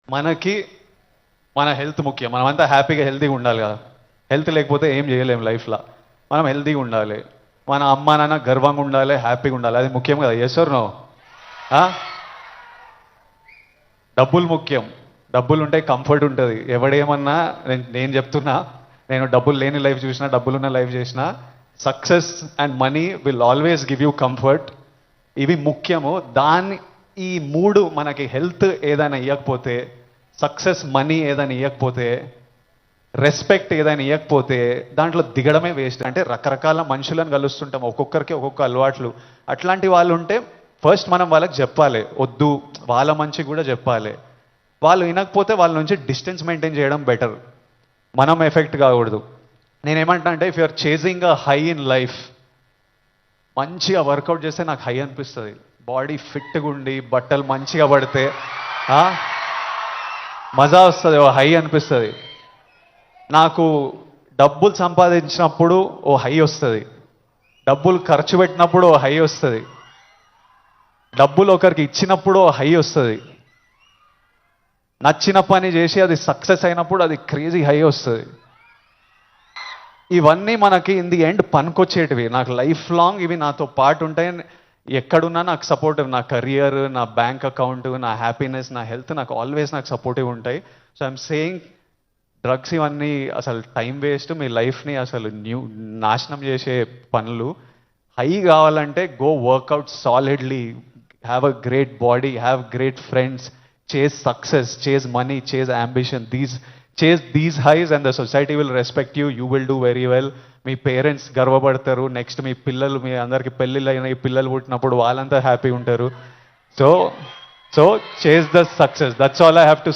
మనకి మన హెల్త్ ముఖ్యం. మనమంతా హ్యాపీగా హెల్తీగా ఉండాలి కదా. హెల్త్ లేకపోతే ఏం చేయలేము లైఫ్లో. మనం హెల్తీగా ఉండాలి, మన అమ్మ నాన్న గర్వంగా ఉండాలి, హ్యాపీగా ఉండాలి. అది ముఖ్యం కదా. Yes or no? డబ్బులు ముఖ్యం. డబ్బులు ఉంటే కంఫర్ట్ ఉంటుంది. ఎవడేమన్నా నేను చెప్తున్నా, నేను డబ్బులు లేని లైఫ్ చూసినా, డబ్బులున్న లైఫ్ చేసినా, success and money will always give you comfort. ఇవి ముఖ్యము. ఈ మూడు మనకి హెల్త్ ఏదైనా ఇవ్వకపోతే, సక్సెస్ మనీ ఏదైనా ఇవ్వకపోతే, రెస్పెక్ట్ ఏదైనా ఇవ్వకపోతే దాంట్లో దిగడమే వేస్ట్. అంటే రకరకాల మనుషులను కలుస్తుంటాం, ఒక్కొక్కరికి ఒక్కొక్క అలవాట్లు. అట్లాంటి వాళ్ళు ఉంటే ఫస్ట్ మనం వాళ్ళకి చెప్పాలి, వద్దు, వాళ్ళ మంచి కూడా చెప్పాలి. వాళ్ళు వినకపోతే వాళ్ళ నుంచి డిస్టెన్స్ మెయింటైన్ చేయడం బెటర్. మనం ఎఫెక్ట్ కాకూడదు. నేనేమంటా అంటే, if you're chasing a high in life, మంచిగా వర్కౌట్ చేస్తే నాకు హై అనిపిస్తుంది. బాడీ ఫిట్గా ఉండి బట్టలు మంచిగా పడితే మజా వస్తుంది, ఓ హై అనిపిస్తుంది. నాకు డబ్బులు సంపాదించినప్పుడు ఓ హై వస్తుంది, డబ్బులు ఖర్చు పెట్టినప్పుడు ఓ హై వస్తుంది, డబ్బులు ఒకరికి ఇచ్చినప్పుడు ఓ హై వస్తుంది, నచ్చిన పని చేసి అది సక్సెస్ అయినప్పుడు అది క్రేజీ హై వస్తుంది. ఇవన్నీ మనకి ఇన్ ది ఎండ్ పనికొచ్చేటివి. నాకు లైఫ్ లాంగ్ ఇవి నాతో పాటు ఉంటాయి. ఎక్కడున్నా నాకు సపోర్టివ్. నా కెరియర్, నా బ్యాంక్ అకౌంట్, నా హ్యాపీనెస్, నా హెల్త్ నాకు ఆల్వేస్ నాకు సపోర్టివ్ ఉంటాయి. సో ఐఎమ్ సేయింగ్, డ్రగ్స్ ఇవన్నీ అసలు టైం వేస్ట్. మీ లైఫ్ని అసలు నాశనం చేసే పనులు. హై కావాలంటే go workout solidly, have a great body, have great friends, chase success, chase money, chase ambition. Chase these highs and the society will respect you. You will do very well. మీ parents గర్వపడతారు. Next మీ పిల్లలు, మీ అందరికి పెళ్ళిళ్ళు అయిన ఈ పిల్లలు పుట్టినప్పుడు వాళ్ళంతా హ్యాపీ ఉంటారు. So chase the success. That's all I have to